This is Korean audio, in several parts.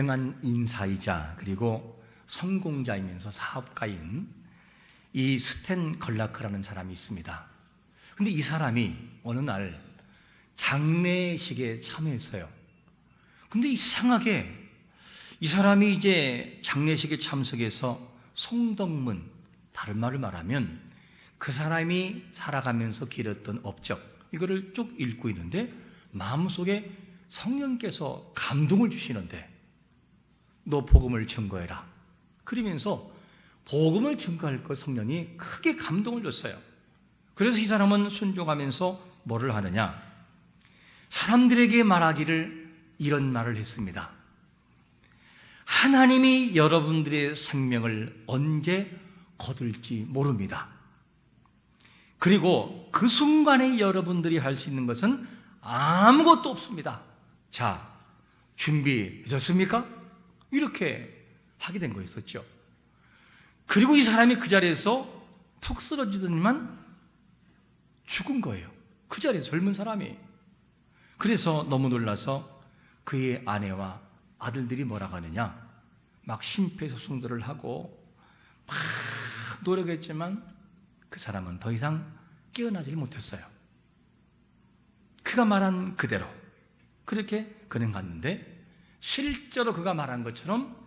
유명한 인사이자 그리고 성공자이면서 사업가인 이 스탠 걸라크라는 사람이 있습니다. 근데 이 사람이 어느 날 장례식에 참여했어요. 근데 이상하게 이 사람이 이제 장례식에 참석해서 송덕문, 다른 말을 말하면 그 사람이 살아가면서 기렸던 업적, 이거를 쭉 읽고 있는데 마음속에 성령께서 감동을 주시는데 너 복음을 증거해라. 그러면서 복음을 증거할 것 성령이 크게 감동을 줬어요. 그래서 이 사람은 순종하면서 뭐를 하느냐? 사람들에게 말하기를 이런 말을 했습니다. 하나님이 여러분들의 생명을 언제 거둘지 모릅니다. 그리고 그 순간에 여러분들이 할 수 있는 것은 아무것도 없습니다. 자, 준비되셨습니까? 이렇게 하게 된 거였었죠. 그리고 이 사람이 그 자리에서 푹 쓰러지더니만 죽은 거예요. 그 자리에 젊은 사람이. 그래서 너무 놀라서 그의 아내와 아들들이 뭐라고 하느냐, 막 심폐소생술을 하고 막 노력했지만 그 사람은 더 이상 깨어나질 못했어요. 그가 말한 그대로 그렇게 그는 갔는데 실제로 그가 말한 것처럼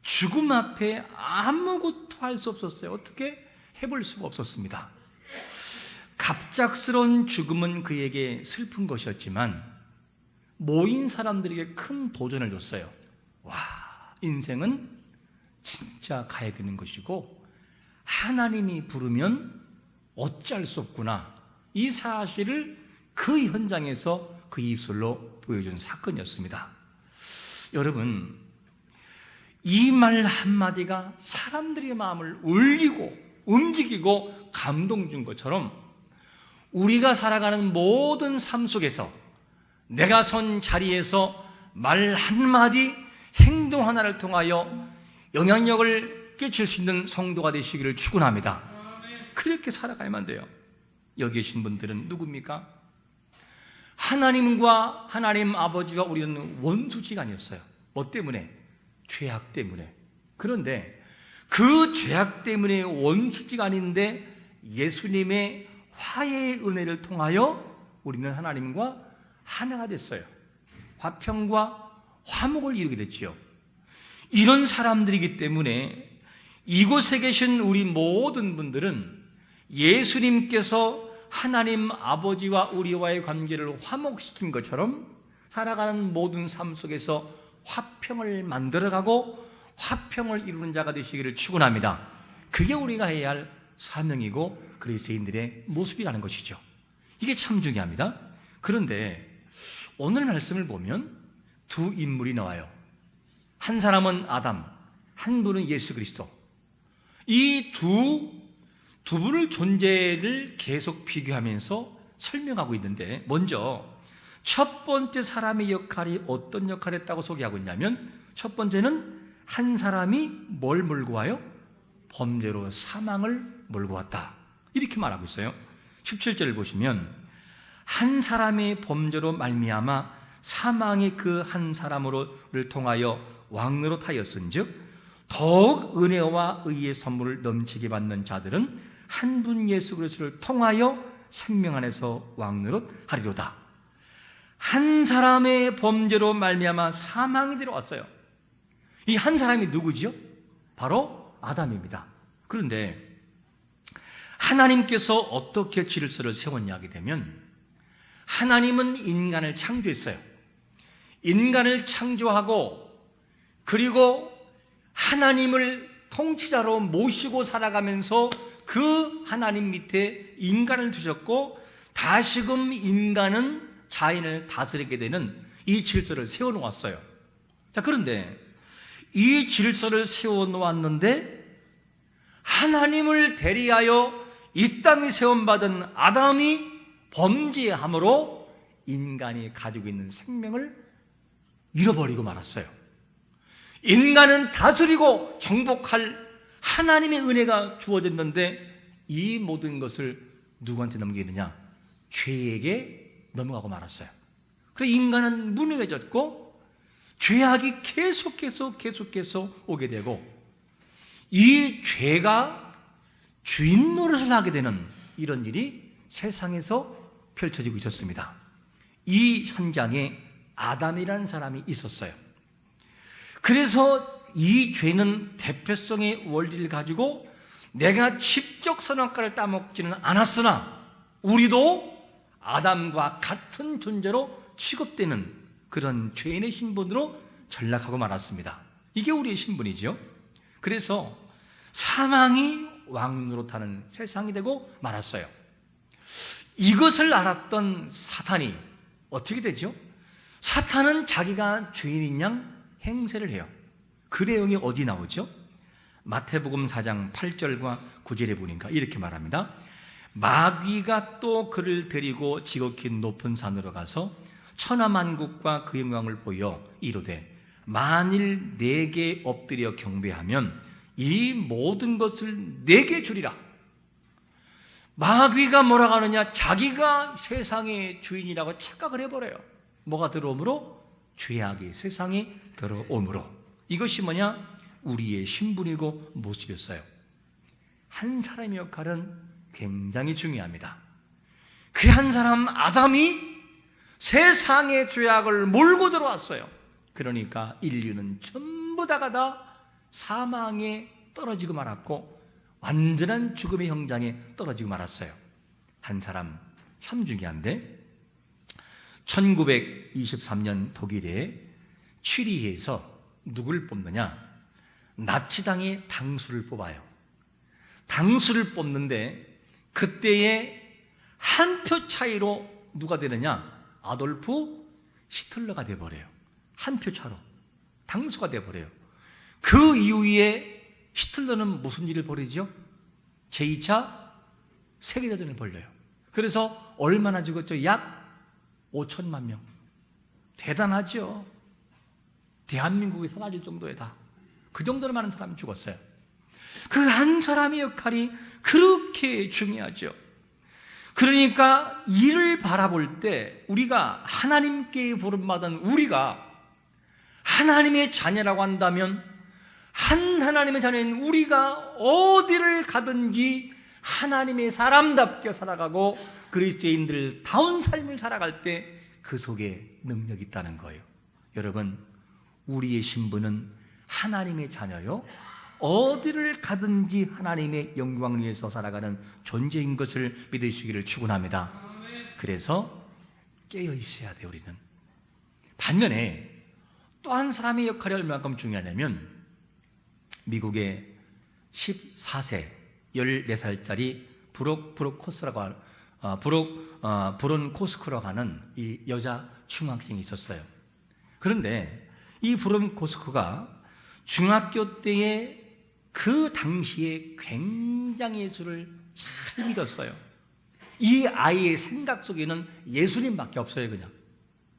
죽음 앞에 아무것도 할 수 없었어요. 어떻게 해볼 수가 없었습니다. 갑작스러운 죽음은 그에게 슬픈 것이었지만 모인 사람들에게 큰 도전을 줬어요. 와, 인생은 진짜 가야 되는 것이고 하나님이 부르면 어찌할 수 없구나. 이 사실을 그 현장에서 그 입술로 보여준 사건이었습니다. 여러분, 이 말 한마디가 사람들의 마음을 울리고 움직이고 감동 준 것처럼 우리가 살아가는 모든 삶 속에서 내가 선 자리에서 말 한마디, 행동 하나를 통하여 영향력을 끼칠 수 있는 성도가 되시기를 축원합니다. 그렇게 살아가야만 돼요. 여기 계신 분들은 누굽니까? 하나님과 하나님 아버지와 우리는 원수지가 아니었어요. 뭐 때문에? 죄악 때문에. 그런데 그 죄악 때문에 원수지가 아닌데 예수님의 화해의 은혜를 통하여 우리는 하나님과 하나가 됐어요. 화평과 화목을 이루게 됐지요. 이런 사람들이기 때문에 이곳에 계신 우리 모든 분들은 예수님께서 하나님 아버지와 우리와의 관계를 화목시킨 것처럼 살아가는 모든 삶 속에서 화평을 만들어가고 화평을 이루는 자가 되시기를 축원합니다. 그게 우리가 해야 할 사명이고 그리스도인들의 모습이라는 것이죠. 이게 참 중요합니다. 그런데 오늘 말씀을 보면 두 인물이 나와요. 한 사람은 아담, 한 분은 예수 그리스도. 이 두 분의 존재를 계속 비교하면서 설명하고 있는데, 먼저 첫 번째 사람의 역할이 어떤 역할을 했다고 소개하고 있냐면, 첫 번째는 한 사람이 뭘 몰고 와요? 범죄로 사망을 몰고 왔다, 이렇게 말하고 있어요. 17절을 보시면 한 사람의 범죄로 말미암아 사망이 그 한 사람으로를 통하여 왕노릇하였은즉 더욱 은혜와 의의 선물을 넘치게 받는 자들은 한 분 예수 그리스도를 통하여 생명 안에서 왕노릇하리로다. 한 사람의 범죄로 말미암아 사망이 들어왔어요. 이 한 사람이 누구지요? 바로 아담입니다. 그런데 하나님께서 어떻게 질서를 세웠냐 하게 되면, 하나님은 인간을 창조했어요. 인간을 창조하고 그리고 하나님을 통치자로 모시고 살아가면서 그 하나님 밑에 인간을 두셨고 다시금 인간은 자인을 다스리게 되는 이 질서를 세워놓았어요. 자, 그런데 이 질서를 세워놓았는데 하나님을 대리하여 이 땅에 세움받은 아담이 범죄함으로 인간이 가지고 있는 생명을 잃어버리고 말았어요. 인간은 다스리고 정복할 하나님의 은혜가 주어졌는데 이 모든 것을 누구한테 넘기느냐? 죄에게 넘어가고 말았어요. 그래서 인간은 무능해졌고 죄악이 계속해서 오게 되고, 이 죄가 주인 노릇을 하게 되는 이런 일이 세상에서 펼쳐지고 있었습니다. 이 현장에 아담이라는 사람이 있었어요. 그래서 이 죄는 대표성의 원리를 가지고 내가 직접 선악과를 따먹지는 않았으나 우리도 아담과 같은 존재로 취급되는 그런 죄인의 신분으로 전락하고 말았습니다. 이게 우리의 신분이죠. 그래서 사망이 왕노릇하는 세상이 되고 말았어요. 이것을 알았던 사탄이 어떻게 되죠? 사탄은 자기가 주인인 양 행세를 해요. 그 내용이 어디 나오죠? 마태복음 4장 8절과 9절에 보니까 이렇게 말합니다. 마귀가 또 그를 데리고 지극히 높은 산으로 가서 천하만국과 그 영광을 보여 이르되 만일 내게 엎드려 경배하면 이 모든 것을 내게 주리라. 마귀가 뭐라고 하느냐? 자기가 세상의 주인이라고 착각을 해버려요. 뭐가 들어오므로? 죄악이 세상에 들어오므로. 이것이 뭐냐? 우리의 신분이고 모습이었어요. 한 사람의 역할은 굉장히 중요합니다. 그 한 사람 아담이 세상의 죄악을 몰고 들어왔어요. 그러니까 인류는 전부 다가 사망에 떨어지고 말았고 완전한 죽음의 형장에 떨어지고 말았어요. 한 사람 참 중요한데 1923년 독일의 취리히에서 누굴 뽑느냐? 나치당의 당수를 뽑아요. 당수를 뽑는데 그때의 한 표 차이로 누가 되느냐? 아돌프 히틀러가 돼버려요. 한 표 차로 당수가 돼버려요. 그 이후에 히틀러는 무슨 일을 벌이죠? 제2차 세계대전을 벌려요. 그래서 얼마나 죽었죠? 약 5천만 명. 대단하죠. 대한민국이 사라질 정도에다. 그 정도로 많은 사람이 죽었어요. 그 한 사람의 역할이 그렇게 중요하죠. 그러니까 이를 바라볼 때 우리가 하나님께 부름받은 우리가 하나님의 자녀라고 한다면 한 하나님의 자녀인 우리가 어디를 가든지 하나님의 사람답게 살아가고 그리스도인들다운 삶을 살아갈 때 그 속에 능력이 있다는 거예요. 여러분, 우리의 신분은 하나님의 자녀요, 어디를 가든지 하나님의 영광을 위해서 살아가는 존재인 것을 믿으시기를 축원합니다. 그래서 깨어 있어야 돼요. 우리는. 반면에 또 한 사람의 역할이 얼마큼 중요하냐면 미국의 14세 14살짜리 브론코스크라고 하는 이 여자 중학생이 있었어요. 그런데 이 브론코스크가 중학교 때에 그 당시에 굉장히 예수를 잘 믿었어요. 이 아이의 생각 속에는 예수님밖에 없어요, 그냥.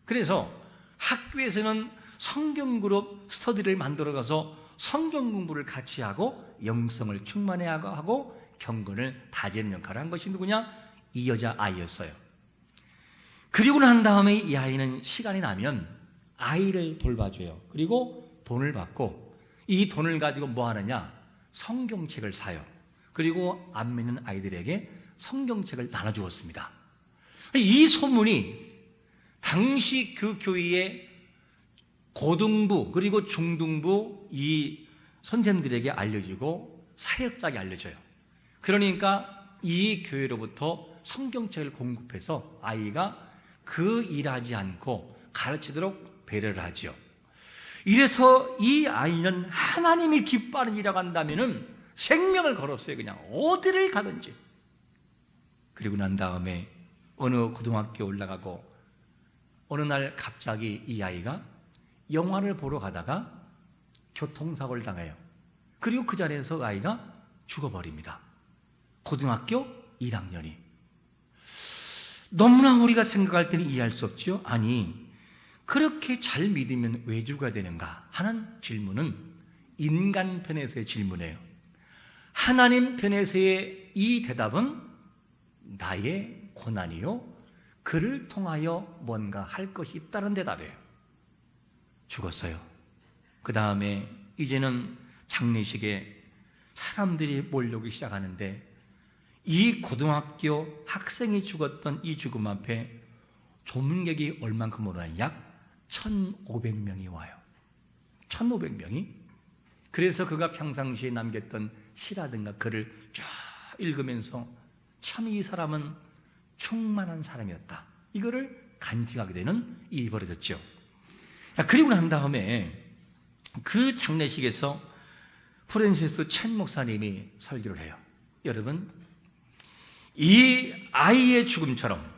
그래서 학교에서는 성경그룹 스터디를 만들어가서 성경 공부를 같이 하고 영성을 충만하고 경건을 다지는 역할을 한 것이 누구냐? 이 여자 아이였어요. 그리고 난 다음에 이 아이는 시간이 나면 아이를 돌봐줘요. 그리고 돈을 받고 이 돈을 가지고 뭐 하느냐? 성경책을 사요. 그리고 안 믿는 아이들에게 성경책을 나눠주었습니다. 이 소문이 당시 그 교회의 고등부 그리고 중등부 이 선생들에게 알려지고 사역자에게 알려져요. 그러니까 이 교회로부터 성경책을 공급해서 아이가 그 일하지 않고 가르치도록 배려를 하죠. 이래서 이 아이는 하나님이 기뻐하는 일이라고 한다면은 생명을 걸었어요. 그냥 어디를 가든지. 그리고 난 다음에 어느 고등학교에 올라가고 어느 날 갑자기 이 아이가 영화를 보러 가다가 교통사고를 당해요. 그리고 그 자리에서 아이가 죽어버립니다. 고등학교 1학년이. 너무나 우리가 생각할 때는 이해할 수 없죠. 아니, 그렇게 잘 믿으면 왜 죽어야 되는가 하는 질문은 인간 편에서의 질문이에요. 하나님 편에서의 이 대답은 나의 고난이요, 그를 통하여 뭔가 할 것이 있다는 대답이에요. 죽었어요. 그 다음에 이제는 장례식에 사람들이 몰려오기 시작하는데 이 고등학교 학생이 죽었던 이 죽음 앞에 조문객이 얼만큼 오나요? 약 1,500명이 와요. 1,500명이. 그래서 그가 평상시에 남겼던 시라든가 글을 쫙 읽으면서 참 이 사람은 충만한 사람이었다, 이거를 간직하게 되는 일이 벌어졌죠. 자, 그리고 난 다음에 그 장례식에서 프랜시스 첸 목사님이 설교를 해요. 여러분, 이 아이의 죽음처럼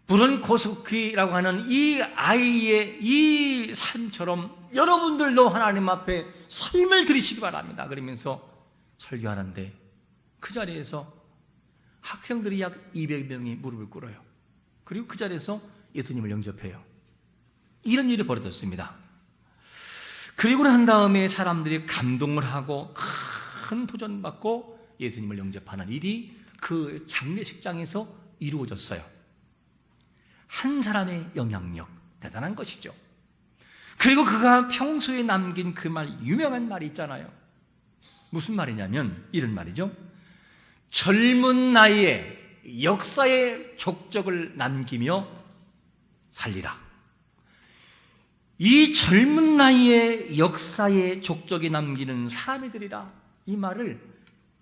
브론 코스키라고 하는 이 아이의 이 삶처럼 여러분들도 하나님 앞에 삶을 드리시기 바랍니다, 그러면서 설교하는데 그 자리에서 학생들이 약 200명이 무릎을 꿇어요. 그리고 그 자리에서 예수님을 영접해요. 이런 일이 벌어졌습니다. 그리고 난 다음에 사람들이 감동을 하고 큰 도전받고 예수님을 영접하는 일이 그 장례식장에서 이루어졌어요. 한 사람의 영향력, 대단한 것이죠. 그리고 그가 평소에 남긴 그 말, 유명한 말이 있잖아요. 무슨 말이냐면 이런 말이죠. 젊은 나이에 역사의 족적을 남기며 살리라. 이 젊은 나이에 역사의 족적이 남기는 사람이 되리라. 이 말을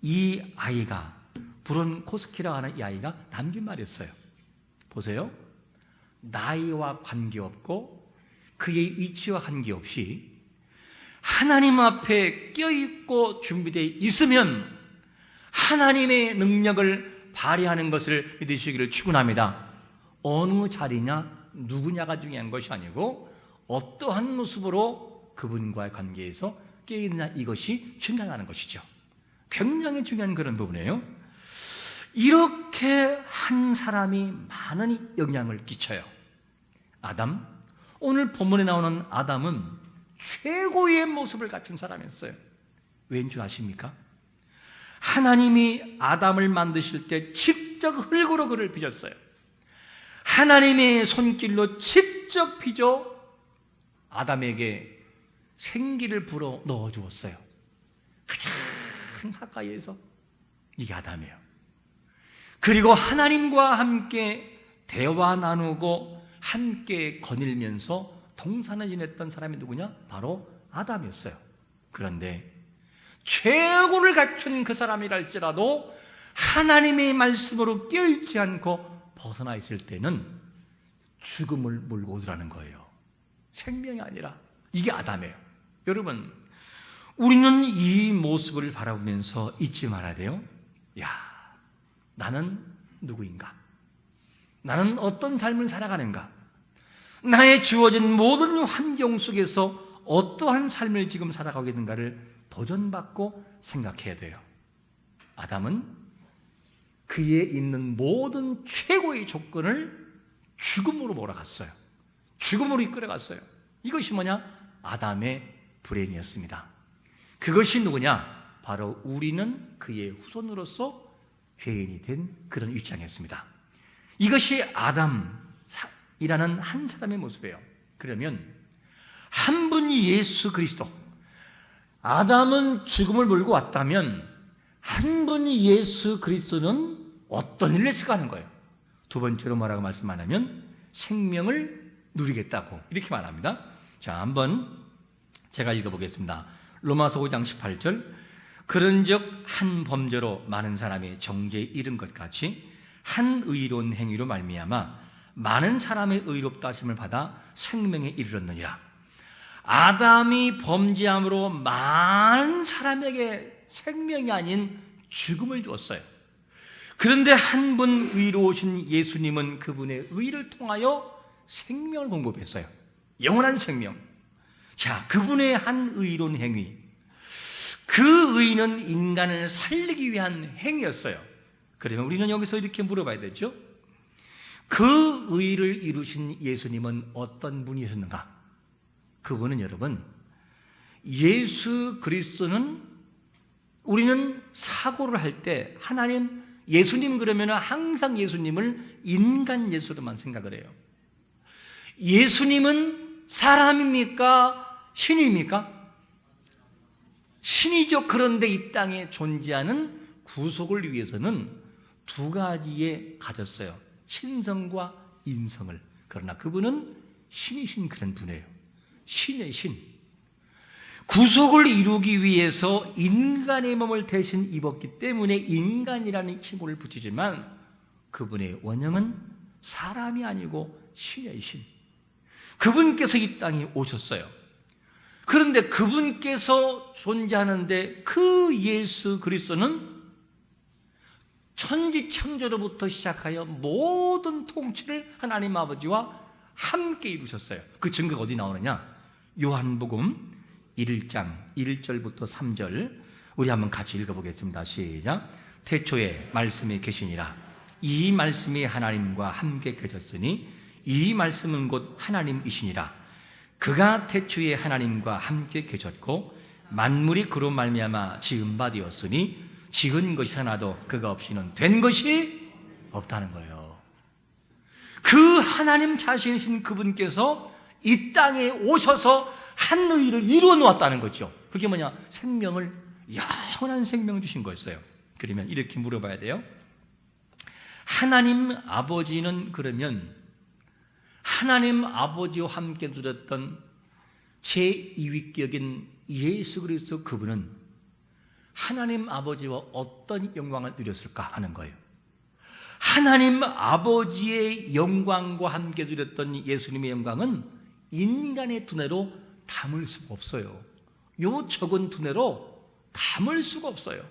이 아이가, 브론 코스키라고 하는 이 아이가 남긴 말이었어요. 보세요. 나이와 관계없고 그의 위치와 관계없이 하나님 앞에 껴있고 준비되어 있으면 하나님의 능력을 발휘하는 것을 믿으시기를 축원합니다. 어느 자리냐, 누구냐가 중요한 것이 아니고 어떠한 모습으로 그분과의 관계에서 껴있느냐, 이것이 중요하다는 것이죠. 굉장히 중요한 그런 부분이에요. 이렇게 한 사람이 많은 영향을 끼쳐요. 아담, 오늘 본문에 나오는 아담은 최고의 모습을 갖춘 사람이었어요. 왠 줄 아십니까? 하나님이 아담을 만드실 때 직접 흙으로 그를 빚었어요. 하나님의 손길로 직접 빚어 아담에게 생기를 불어 넣어주었어요. 가장 가까이에서. 이게 아담이에요. 그리고 하나님과 함께 대화 나누고 함께 거닐면서 동산을 지냈던 사람이 누구냐? 바로 아담이었어요. 그런데 최고를 갖춘 그 사람이랄지라도 하나님의 말씀으로 깨어있지 않고 벗어나 있을 때는 죽음을 몰고 오더라는 거예요. 생명이 아니라. 이게 아담이에요. 여러분, 우리는 이 모습을 바라보면서 잊지 말아야 돼요. 야, 나는 누구인가? 나는 어떤 삶을 살아가는가? 나의 주어진 모든 환경 속에서 어떠한 삶을 지금 살아가고 있는가를 도전받고 생각해야 돼요. 아담은 그에 있는 모든 최고의 조건을 죽음으로 몰아갔어요. 죽음으로 이끌어갔어요. 이것이 뭐냐? 아담의 불행이었습니다. 그것이 누구냐? 바로 우리는 그의 후손으로서 죄인이 된 그런 입장이었습니다. 이것이 아담이라는 한 사람의 모습이에요. 그러면 한 분이 예수 그리스도, 아담은 죽음을 몰고 왔다면 한 분이 예수 그리스도는 어떤 일을 했을까 하는 거예요. 두 번째로 뭐라고 말씀 안 하면 생명을 누리겠다고 이렇게 말합니다. 자, 한번 제가 읽어보겠습니다. 로마서 5장 18절, 그런즉 한 범죄로 많은 사람이 정죄에 이른 것 같이 한 의로운 행위로 말미암아 많은 사람의 의롭다 하심을 받아 생명에 이르렀느니라. 아담이 범죄함으로 많은 사람에게 생명이 아닌 죽음을 주었어요. 그런데 한 분 의로우신 예수님은 그분의 의를 통하여 생명을 공급했어요. 영원한 생명. 자, 그분의 한 의로운 행위, 그 의는 인간을 살리기 위한 행위였어요. 그러면 우리는 여기서 이렇게 물어봐야 되죠. 그 의를 이루신 예수님은 어떤 분이셨는가? 그분은 여러분, 예수 그리스도는, 우리는 사고를 할 때 하나님, 예수님 그러면 항상 예수님을 인간 예수로만 생각을 해요. 예수님은 사람입니까? 신입니까? 신이죠. 그런데 이 땅에 존재하는 구속을 위해서는 두 가지에 가졌어요. 신성과 인성을. 그러나 그분은 신이신 그런 분이에요. 신의 신. 구속을 이루기 위해서 인간의 몸을 대신 입었기 때문에 인간이라는 칭호를 붙이지만 그분의 원형은 사람이 아니고 신의 신. 그분께서 이 땅에 오셨어요. 그런데 그분께서 존재하는데 그 예수 그리스도는 천지창조로부터 시작하여 모든 통치를 하나님 아버지와 함께 이루셨어요. 그 증거가 어디 나오느냐? 요한복음 1장 1절부터 3절 우리 한번 같이 읽어보겠습니다. 시작. 태초에 말씀이 계시니라. 이 말씀이 하나님과 함께 계셨으니 이 말씀은 곧 하나님이시니라. 그가 태초에 하나님과 함께 계셨고 만물이 그로 말미암아 지은 바 되었으니 지은 것이 하나도 그가 없이는 된 것이 없다는 거예요. 그 하나님 자신이신 그분께서 이 땅에 오셔서 한 의를 이루어 놓았다는 거죠. 그게 뭐냐? 생명을, 영원한 생명을 주신 거였어요. 그러면 이렇게 물어봐야 돼요. 하나님 아버지는 그러면 하나님 아버지와 함께 누렸던 제2위격인 예수 그리스도 그분은 하나님 아버지와 어떤 영광을 누렸을까 하는 거예요. 하나님 아버지의 영광과 함께 누렸던 예수님의 영광은 인간의 두뇌로 담을 수가 없어요. 요 적은 두뇌로 담을 수가 없어요.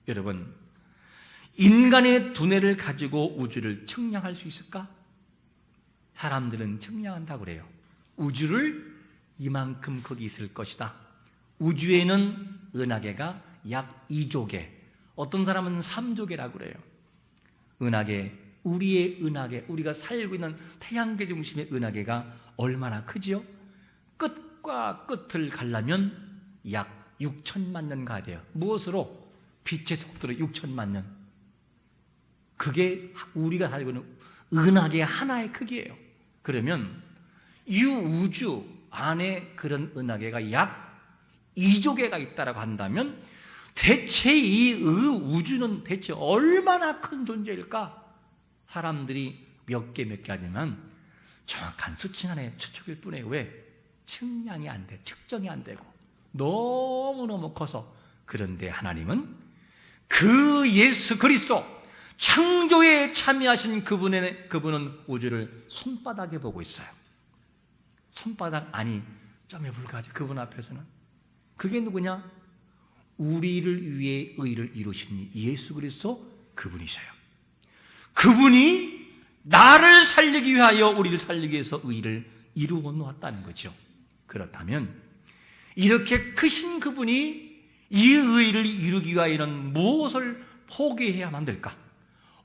여러분, 인간의 두뇌를 가지고 우주를 측량할 수 있을까? 사람들은 측량한다고 그래요. 우주를 이만큼 거기 있을 것이다. 우주에는 은하계가 약 2조 개, 어떤 사람은 3조 개라고 그래요. 은하계, 우리의 은하계, 우리가 살고 있는 태양계 중심의 은하계가 얼마나 크지요? 끝과 끝을 가려면 약 6천만 년 가야 돼요. 무엇으로? 빛의 속도로 6천만 년. 그게 우리가 살고 있는 은하계 하나의 크기예요. 그러면 이 우주 안에 그런 은하계가 약 2조 개가 있다고 한다면 대체 이 우주는 대체 얼마나 큰 존재일까? 사람들이 몇 개 하지만 정확한 수치는 안에 추측일 뿐이에요. 왜? 측량이 안 돼, 측정이 안 되고 너무너무 커서. 그런데 하나님은 그 예수 그리스도 창조에 참여하신 그분은 우주를 손바닥에 보고 있어요. 손바닥 아니 점에 불과하죠. 그분 앞에서는. 그게 누구냐? 우리를 위해 의를 이루신 예수 그리스도 그분이셔요. 그분이 나를 살리기 위하여 우리를 살리기 위해서 의를 이루어 놓았다는 거죠. 그렇다면 이렇게 크신 그분이 이 의를 이루기 위하여는 무엇을 포기해야만 될까?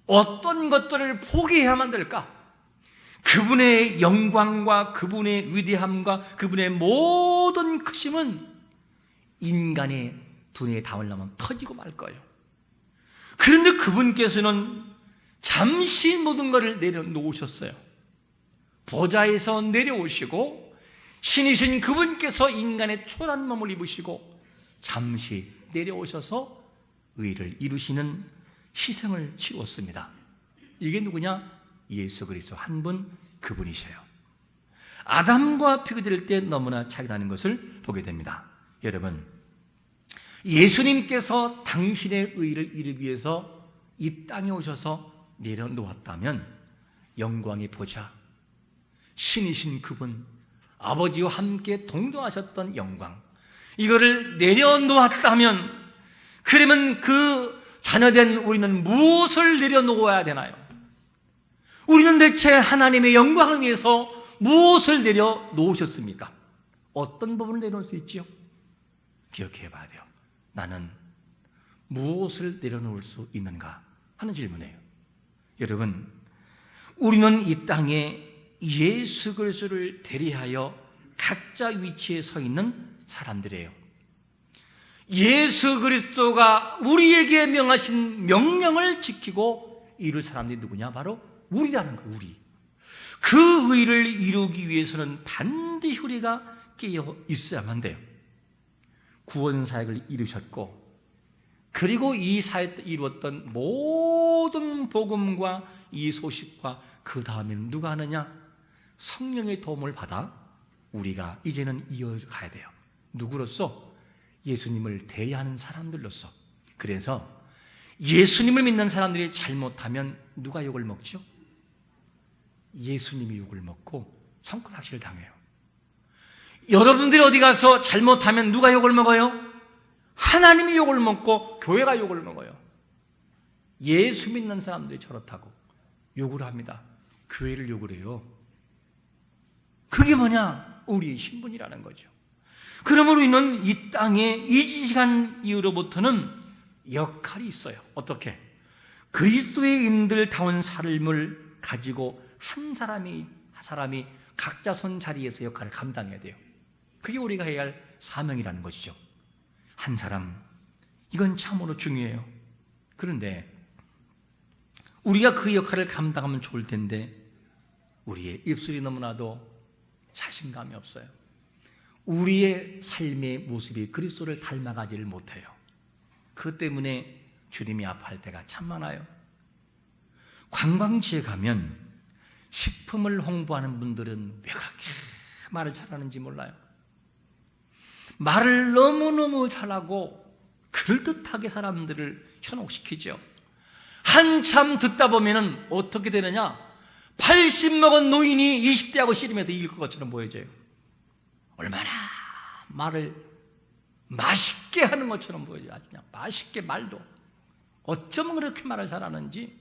어떤 것들을 포기해야만 될까? 그분의 영광과 그분의 위대함과 그분의 모든 크심은 인간의 두뇌에 담으려면 터지고 말 거예요. 그런데 그분께서는 잠시 모든 것을 내려놓으셨어요. 보좌에서 내려오시고 신이신 그분께서 인간의 초라한 몸을 입으시고 잠시 내려오셔서 의를 이루시는 희생을 치렀습니다. 이게 누구냐? 예수 그리스도 한 분, 그분이셔요. 아담과 비교될 때 너무나 차이나는 것을 보게 됩니다. 여러분, 예수님께서 당신의 의를 이루기 위해서 이 땅에 오셔서 내려놓았다면 영광의 보좌, 신이신 그분, 아버지와 함께 동등하셨던 영광, 이거를 내려놓았다면 그러면 그 자녀된 우리는 무엇을 내려놓아야 되나요? 우리는 대체 하나님의 영광을 위해서 무엇을 내려놓으셨습니까? 어떤 부분을 내려놓을 수 있지요? 기억해 봐야 돼요. 나는 무엇을 내려놓을 수 있는가 하는 질문이에요. 여러분, 우리는 이 땅에 예수 그리스도를 대리하여 각자 위치에 서 있는 사람들이에요. 예수 그리스도가 우리에게 명하신 명령을 지키고 이룰 사람들이 누구냐? 바로 우리라는 거예요. 우리. 그 의를 이루기 위해서는 반드시 우리가 깨어 있어야만 돼요. 구원 사역을 이루셨고, 그리고 이 사역을 이루었던 모든 복음과 이 소식과 그 다음에는 누가 하느냐? 성령의 도움을 받아 우리가 이제는 이어가야 돼요. 누구로서? 예수님을 대하는 사람들로서. 그래서 예수님을 믿는 사람들이 잘못하면 누가 욕을 먹죠? 예수님이 욕을 먹고 손가락질을 당해요. 여러분들이 어디 가서 잘못하면 누가 욕을 먹어요? 하나님이 욕을 먹고 교회가 욕을 먹어요. 예수 믿는 사람들이 저렇다고 욕을 합니다. 교회를 욕을 해요. 그게 뭐냐? 우리의 신분이라는 거죠. 그러므로 우리는 이 땅에 이 시간 이후로부터는 역할이 있어요. 어떻게? 그리스도인들다운 삶을 가지고 한 사람이 각자 선 자리에서 역할을 감당해야 돼요. 그게 우리가 해야 할 사명이라는 것이죠. 한 사람, 이건 참으로 중요해요. 그런데 우리가 그 역할을 감당하면 좋을 텐데 우리의 입술이 너무나도 자신감이 없어요. 우리의 삶의 모습이 그리스도를 닮아가지를 못해요. 그 때문에 주님이 아파할 때가 참 많아요. 관광지에 가면 식품을 홍보하는 분들은 왜 그렇게 말을 잘하는지 몰라요. 말을 너무너무 잘하고 그럴듯하게 사람들을 현혹시키죠. 한참 듣다 보면은 어떻게 되느냐? 80 먹은 노인이 20대하고 씨름해서 이길 것처럼 보여져요. 얼마나 말을 맛있게 하는 것처럼 보여져요. 아주 그냥 맛있게 말도. 어쩌면 그렇게 말을 잘하는지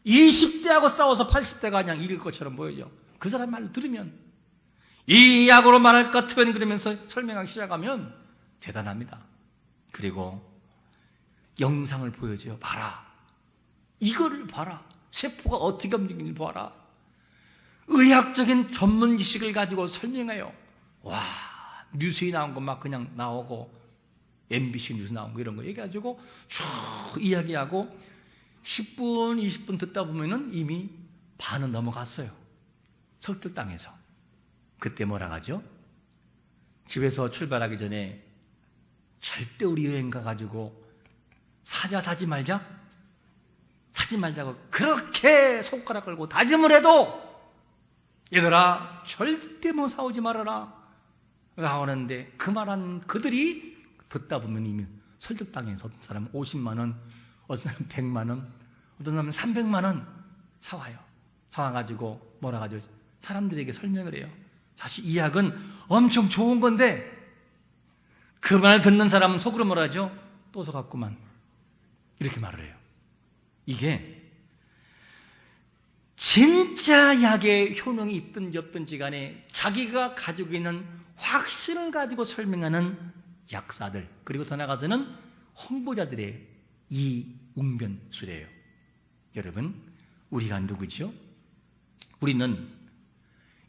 20대하고 싸워서 80대가 그냥 이길 것처럼 보여요. 그 사람 말을 들으면 이 약으로 말할 것 같으면 그러면서 설명하기 시작하면 대단합니다. 그리고 영상을 보여줘요. 봐라. 이거를 봐라. 세포가 어떻게 움직이는지 봐라. 의학적인 전문 지식을 가지고 설명해요. 와, 뉴스에 나온 거 막 그냥 나오고 MBC 뉴스 나온 거 이런 거 얘기해가지고 쭉 이야기하고 10분, 20분 듣다 보면은 이미 반은 넘어갔어요. 설득당해서. 그때 뭐라 하죠? 집에서 출발하기 전에 절대 우리 여행 가가지고 사지 말자? 사지 말자고 그렇게 손가락 걸고 다짐을 해도 얘들아 절대 뭐 사오지 말아라 하는데 그 말한 그들이 듣다 보면 이미 설득당해서 어떤 사람은 50만 원, 어떤 사람은 100만 원, 어떤 사람은 300만 원 사와요. 사와가지고 뭐라 하죠? 사람들에게 설명을 해요. 사실 이 약은 엄청 좋은 건데 그 말 듣는 사람은 속으로 뭐라 하죠? 또 사갔구만 이렇게 말을 해요. 이게 진짜 약의 효능이 있든지 없든지 간에 자기가 가지고 있는 확신을 가지고 설명하는 약사들, 그리고 더 나아가서는 홍보자들의 이 웅변수래요. 여러분, 우리가 누구죠? 우리는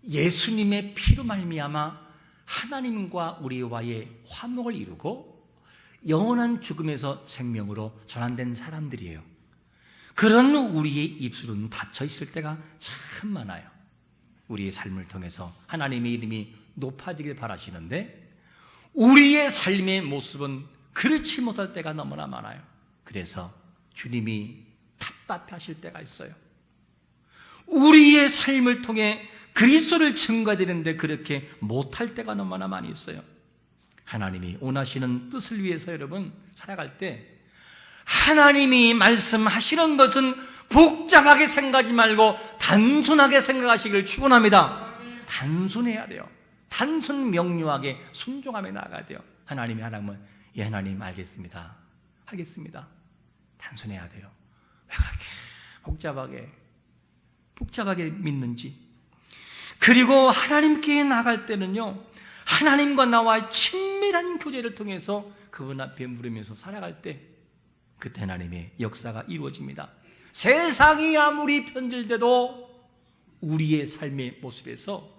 예수님의 피로 말미암아 하나님과 우리와의 화목을 이루고 영원한 죽음에서 생명으로 전환된 사람들이에요. 그런 우리의 입술은 닫혀 있을 때가 참 많아요. 우리의 삶을 통해서 하나님의 이름이 높아지길 바라시는데 우리의 삶의 모습은 그렇지 못할 때가 너무나 많아요. 그래서 주님이 답답하실 때가 있어요. 우리의 삶을 통해 그리스도를 증거되는데 그렇게 못할 때가 너무나 많이 있어요. 하나님이 원하시는 뜻을 위해서 여러분 살아갈 때 하나님이 말씀하시는 것은 복잡하게 생각하지 말고 단순하게 생각하시길 축원합니다. 단순해야 돼요. 단순 명료하게 순종하며 나아가야 돼요. 하나님이 하라면 예 하나님 알겠습니다. 하겠습니다. 단순해야 돼요. 왜 그렇게 복잡하게 믿는지. 그리고 하나님께 나갈 때는요 하나님과 나와 친밀한 교제를 통해서 그분 앞에 물으면서 살아갈 때 그때 하나님의 역사가 이루어집니다. 세상이 아무리 변질돼도 우리의 삶의 모습에서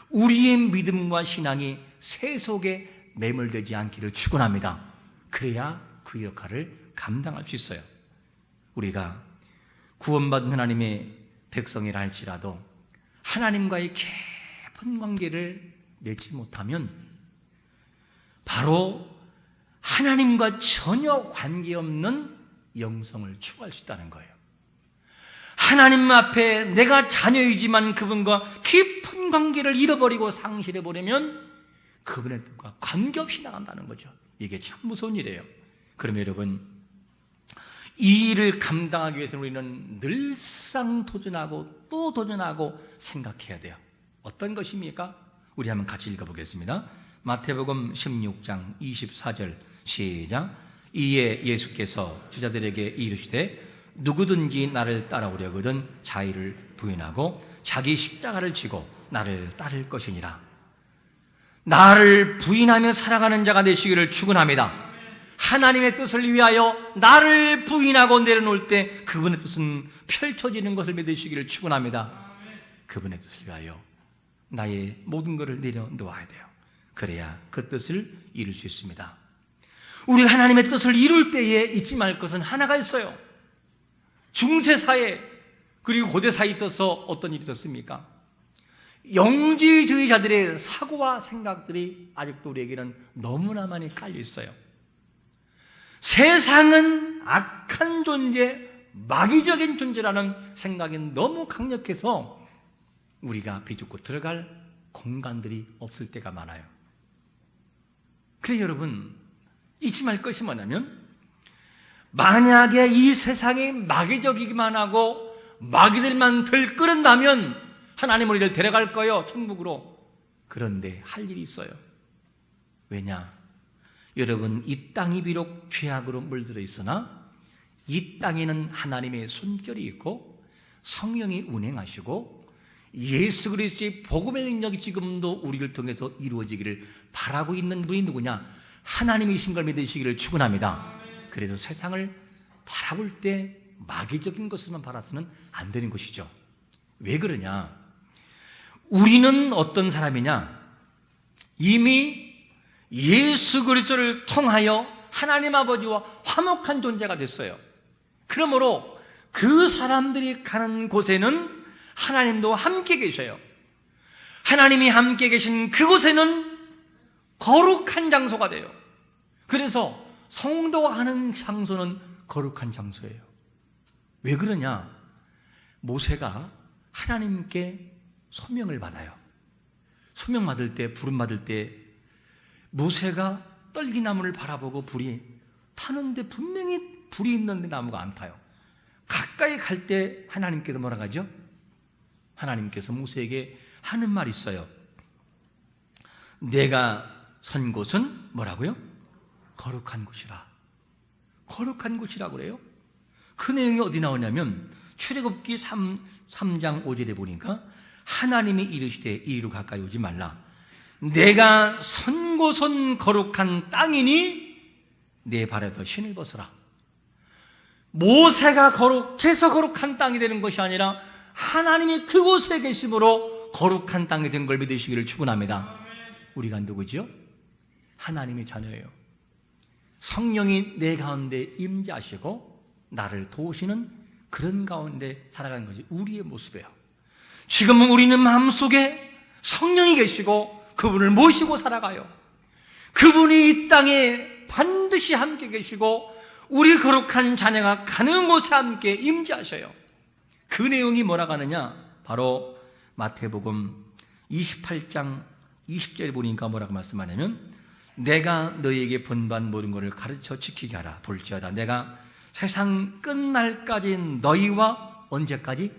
우리의 믿음과 신앙이 세속에 매몰되지 않기를 축원합니다. 그래야 그 역할을 감당할 수 있어요. 우리가 구원받은 하나님의 백성이라 할지라도 하나님과의 깊은 관계를 맺지 못하면 바로 하나님과 전혀 관계없는 영성을 추구할 수 있다는 거예요. 하나님 앞에 내가 자녀이지만 그분과 깊은 관계를 잃어버리고 상실해버리면 그분의 뜻과 관계없이 나간다는 거죠. 이게 참 무서운 일이에요. 그러면 여러분, 이 일을 감당하기 위해서는 우리는 늘상 도전하고 또 도전하고 생각해야 돼요. 어떤 것입니까? 우리 한번 같이 읽어보겠습니다. 마태복음 16장 24절 시작. 이에 예수께서 제자들에게 이르시되 누구든지 나를 따라오려거든 자기를 부인하고 자기 십자가를 지고 나를 따를 것이니라. 나를 부인하며 살아가는 자가 되시기를 축원합니다. 하나님의 뜻을 위하여 나를 부인하고 내려놓을 때 그분의 뜻은 펼쳐지는 것을 믿으시기를 축원합니다. 그분의 뜻을 위하여 나의 모든 것을 내려놓아야 돼요. 그래야 그 뜻을 이룰 수 있습니다. 우리 하나님의 뜻을 이룰 때에 잊지 말 것은 하나가 있어요. 중세사회 그리고 고대사회에 있어서 어떤 일이 있었습니까? 영지주의자들의 사고와 생각들이 아직도 우리에게는 너무나 많이 깔려 있어요. 세상은 악한 존재, 마귀적인 존재라는 생각이 너무 강력해서 우리가 비집고 들어갈 공간들이 없을 때가 많아요. 그래서 여러분, 잊지 말 것이 뭐냐면, 만약에 이 세상이 마귀적이기만 하고 마귀들만 들끓는다면 하나님 우리를 데려갈 거예요, 천국으로. 그런데 할 일이 있어요. 왜냐? 여러분, 이 땅이 비록 죄악으로 물들어 있으나 이 땅에는 하나님의 손결이 있고 성령이 운행하시고 예수 그리스도의 복음의 능력이 지금도 우리를 통해서 이루어지기를 바라고 있는 분이 누구냐? 하나님이신 걸 믿으시기를 축원합니다. 그래서 세상을 바라볼 때 마귀적인 것을만 바라서는 안 되는 것이죠. 왜 그러냐? 우리는 어떤 사람이냐? 이미 예수 그리스도를 통하여 하나님 아버지와 화목한 존재가 됐어요. 그러므로 그 사람들이 가는 곳에는 하나님도 함께 계셔요. 하나님이 함께 계신 그곳에는 거룩한 장소가 돼요. 그래서 성도가 하는 장소는 거룩한 장소예요. 왜 그러냐? 모세가 하나님께 소명을 받아요. 소명 받을 때, 부름 받을 때 모세가 떨기나무를 바라보고 불이 타는데 분명히 불이 있는데 나무가 안 타요. 가까이 갈 때 하나님께서 뭐라고 하죠? 하나님께서 모세에게 하는 말이 있어요. 내가 선 곳은 뭐라고요? 거룩한 곳이라. 거룩한 곳이라고 그래요. 그 내용이 어디 나오냐면 출애굽기 3장 5절에 보니까 하나님이 이르시되 이리로 가까이 오지 말라. 내가 선 곳은 거룩한 땅이니 내 발에서 신을 벗어라. 모세가 거룩해서 거룩한 땅이 되는 것이 아니라 하나님이 그곳에 계심으로 거룩한 땅이 된 걸 믿으시기를 축원합니다. 우리가 누구죠? 하나님의 자녀예요. 성령이 내 가운데 임재하시고 나를 도우시는 그런 가운데 살아가는 것이 우리의 모습이에요. 지금은 우리는 마음속에 성령이 계시고 그분을 모시고 살아가요. 그분이 이 땅에 반드시 함께 계시고 우리 거룩한 자녀가 가는 곳에 함께 임재하셔요. 그 내용이 뭐라고 하느냐? 바로 마태복음 28장 20절에 보니까 뭐라고 말씀하냐면 내가 너희에게 분반 모든 것을 가르쳐 지키게 하라. 볼지어다 내가 세상 끝날까지 너희와 언제까지?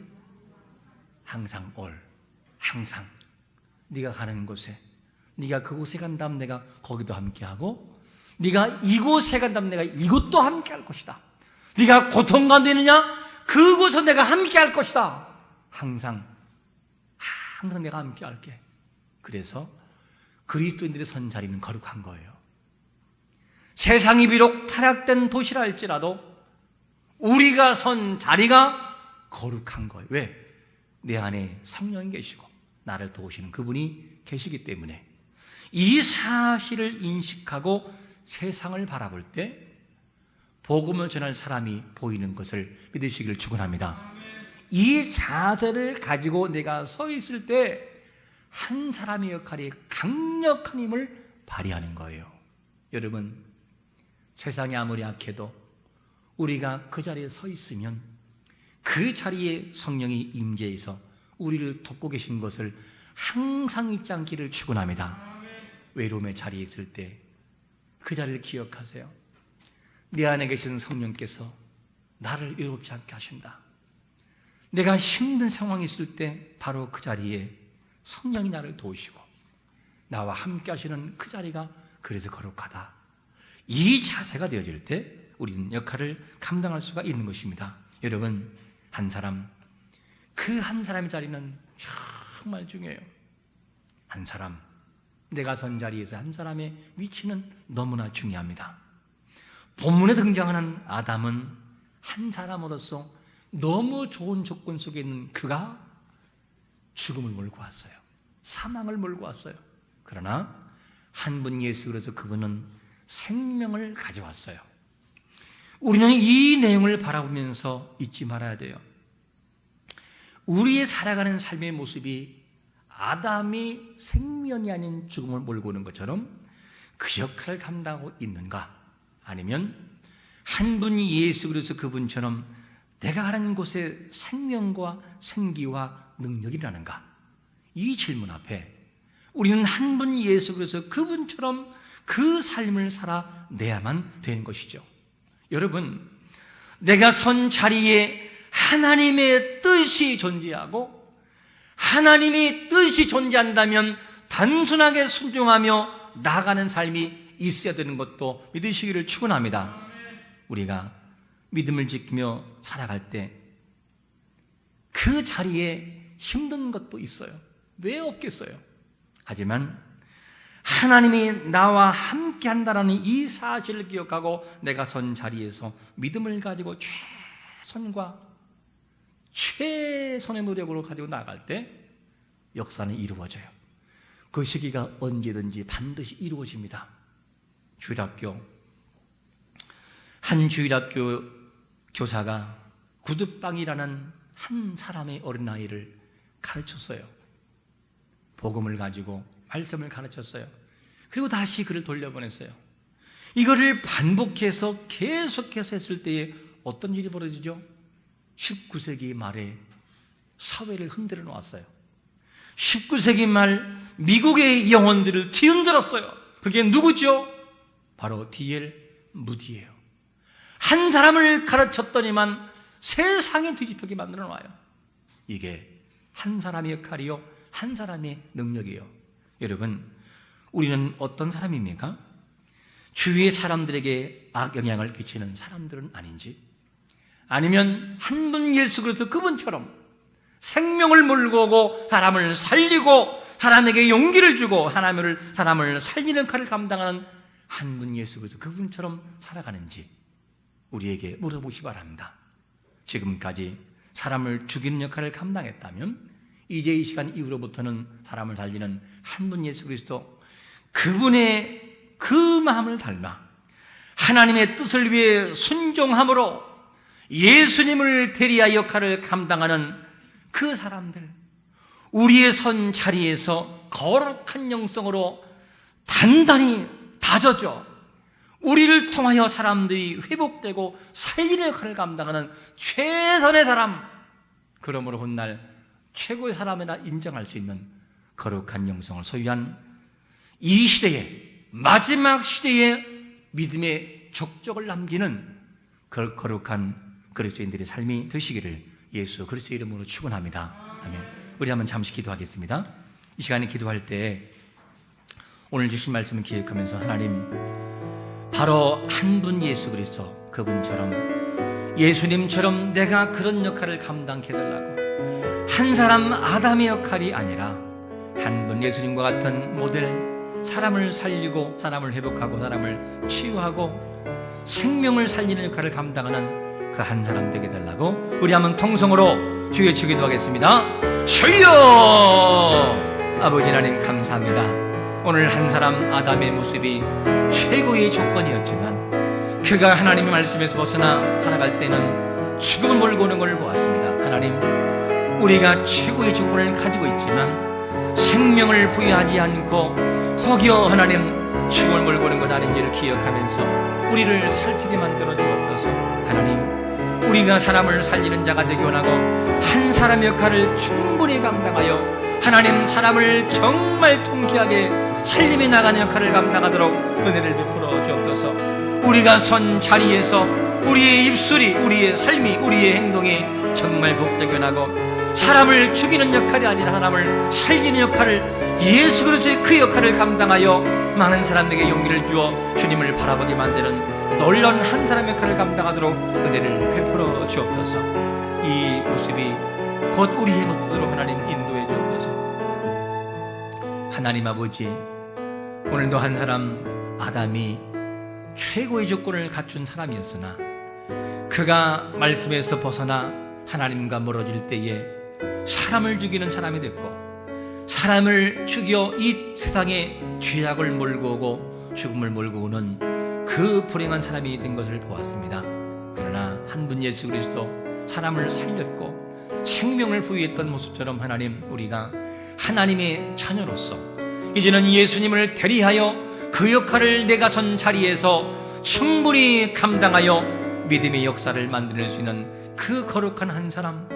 항상 항상 네가 가는 곳에, 네가 그곳에 간다면 내가 거기도 함께하고 네가 이곳에 간다면 내가 이곳도 함께할 것이다. 네가 고통 가운데 있느냐? 그곳에 내가 함께할 것이다. 항상 내가 함께할게. 그래서 그리스도인들의 선 자리는 거룩한 거예요. 세상이 비록 타락된 도시라 할지라도 우리가 선 자리가 거룩한 거예요. 왜? 내 안에 성령이 계시고 나를 도우시는 그분이 계시기 때문에 이 사실을 인식하고 세상을 바라볼 때 복음을 전할 사람이 보이는 것을 믿으시기를 축원합니다. 이 자세를 가지고 내가 서 있을 때 한 사람의 역할이 강력한 힘을 발휘하는 거예요. 여러분, 세상이 아무리 악해도 우리가 그 자리에 서 있으면 그 자리에 성령이 임재해서 우리를 돕고 계신 것을 항상 잊지 않기를 축원합니다. 외로움의 자리에 있을 때 그 자리를 기억하세요. 내 안에 계신 성령께서 나를 외롭지 않게 하신다. 내가 힘든 상황이 있을 때 바로 그 자리에 성령이 나를 도우시고 나와 함께 하시는 그 자리가 그래서 거룩하다. 이 자세가 되어질 때 우리는 역할을 감당할 수가 있는 것입니다. 여러분, 한 사람, 그 한 사람의 자리는 정말 중요해요. 한 사람, 내가 선 자리에서 한 사람의 위치는 너무나 중요합니다. 본문에 등장하는 아담은 한 사람으로서 너무 좋은 조건 속에 있는 그가 죽음을 몰고 왔어요. 사망을 몰고 왔어요. 그러나 한 분 예수 그리스도 그분은 생명을 가져왔어요. 우리는 이 내용을 바라보면서 잊지 말아야 돼요. 우리의 살아가는 삶의 모습이 아담이 생명이 아닌 죽음을 몰고 오는 것처럼 그 역할을 감당하고 있는가? 아니면 한 분 예수 그리스도 그분처럼 내가 가는 곳에 생명과 생기와 능력이 일어나는가? 이 질문 앞에 우리는 한 분 예수 그리스도 그분처럼 그 삶을 살아내야만 되는 것이죠. 여러분, 내가 선 자리에 하나님의 뜻이 존재하고 하나님이 뜻이 존재한다면 단순하게 순종하며 나아가는 삶이 있어야 되는 것도 믿으시기를 축원합니다. 우리가 믿음을 지키며 살아갈 때 그 자리에 힘든 것도 있어요. 왜 없겠어요? 하지만 하나님이 나와 함께 한다는 이 사실을 기억하고 내가 선 자리에서 믿음을 가지고 최선의 노력으로 가지고 나아갈 때 역사는 이루어져요. 그 시기가 언제든지 반드시 이루어집니다. 한 주일학교 교사가 구두방이라는 한 사람의 어린아이를 가르쳤어요. 복음을 가지고 말씀을 가르쳤어요. 그리고 다시 그를 돌려보냈어요. 이거를 반복해서 계속해서 했을 때에 어떤 일이 벌어지죠? 19세기 말에 사회를 흔들어 놓았어요. 19세기 말 미국의 영혼들을 뒤흔들었어요. 그게 누구죠? 바로 D.L. 무디예요. 한 사람을 가르쳤더니만 세상이 뒤집히게 만들어 놔요. 이게 한 사람의 역할이요, 한 사람의 능력이에요. 여러분, 우리는 어떤 사람입니까? 주위의 사람들에게 악영향을 끼치는 사람들은 아닌지, 아니면 한 분 예수 그리스도 그분처럼 생명을 몰고 오고 사람을 살리고 사람에게 용기를 주고 사람을 살리는 역할을 감당하는 한 분 예수 그리스도 그분처럼 살아가는지 우리에게 물어보시 바랍니다. 지금까지 사람을 죽이는 역할을 감당했다면 이제 이 시간 이후로부터는 사람을 살리는 한 분 예수 그리스도 그분의 그 마음을 닮아 하나님의 뜻을 위해 순종함으로 예수님을 대리할 역할을 감당하는 그 사람들, 우리의 선 자리에서 거룩한 영성으로 단단히 다져져 우리를 통하여 사람들이 회복되고 살리는 역할을 감당하는 최선의 사람, 그러므로 훗날 최고의 사람이라 인정할 수 있는 거룩한 영성을 소유한 이 시대에, 마지막 시대에 믿음의 족적을 남기는 거룩한 그리스도인들의 삶이 되시기를 예수 그리스도의 이름으로 축원합니다. 아멘. 우리 한번 잠시 기도하겠습니다. 이 시간에 기도할 때 오늘 주신 말씀을 기억하면서 하나님, 바로 한 분 예수 그리스도 그분처럼 예수님처럼 내가 그런 역할을 감당해 달라고, 한 사람 아담의 역할이 아니라 한 분 예수님과 같은 모델, 사람을 살리고 사람을 회복하고 사람을 치유하고 생명을 살리는 역할을 감당하는 그 한 사람 되게 달라고 우리 한번 통성으로 주여 치기도 하겠습니다. 주여! 아버지 하나님 감사합니다. 오늘 한 사람 아담의 모습이 최고의 조건이었지만 그가 하나님의 말씀에서 벗어나 살아갈 때는 죽음을 몰고 오는 걸 보았습니다. 하나님, 우리가 최고의 조건을 가지고 있지만 생명을 부여하지 않고 혹여 하나님 죽음을 몰고 오는 것 아닌지를 기억하면서 우리를 살피게 만들어 주옵소서. 하나님, 우리가 사람을 살리는 자가 되기 원하고 한 사람의 역할을 충분히 감당하여 하나님 사람을 정말 통쾌하게 살림에 나가는 역할을 감당하도록 은혜를 베풀어 주옵소서. 우리가 선 자리에서 우리의 입술이, 우리의 삶이, 우리의 행동이 정말 복되게 나고 사람을 죽이는 역할이 아니라 사람을 살리는 역할을, 예수 그리스도의 그 역할을 감당하여 많은 사람에게 용기를 주어 주님을 바라보게 만드는 놀라운 한 사람의 역할을 감당하도록 은혜를 베풀어 주옵소서. 이 모습이 곧 우리의 모습으로 하나님 인도해 주옵소서. 하나님 아버지, 오늘도 한 사람 아담이 최고의 조건을 갖춘 사람이었으나 그가 말씀에서 벗어나 하나님과 멀어질 때에 사람을 죽이는 사람이 됐고, 사람을 죽여 이 세상에 죄악을 몰고 오고 죽음을 몰고 오는 그 불행한 사람이 된 것을 보았습니다. 그러나 한 분 예수 그리스도 사람을 살렸고 생명을 부여했던 모습처럼 하나님, 우리가 하나님의 자녀로서 이제는 예수님을 대리하여 그 역할을 내가 선 자리에서 충분히 감당하여 믿음의 역사를 만들어낼 수 있는 그 거룩한 한 사람,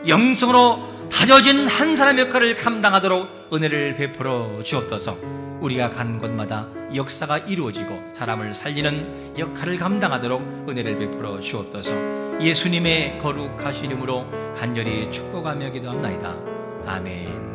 영성으로 다져진 한 사람의 역할을 감당하도록 은혜를 베풀어 주옵소서. 우리가 가는 곳마다 역사가 이루어지고 사람을 살리는 역할을 감당하도록 은혜를 베풀어 주옵소서. 예수님의 거룩하신 이름으로 간절히 축복하며 기도합나이다. 아멘.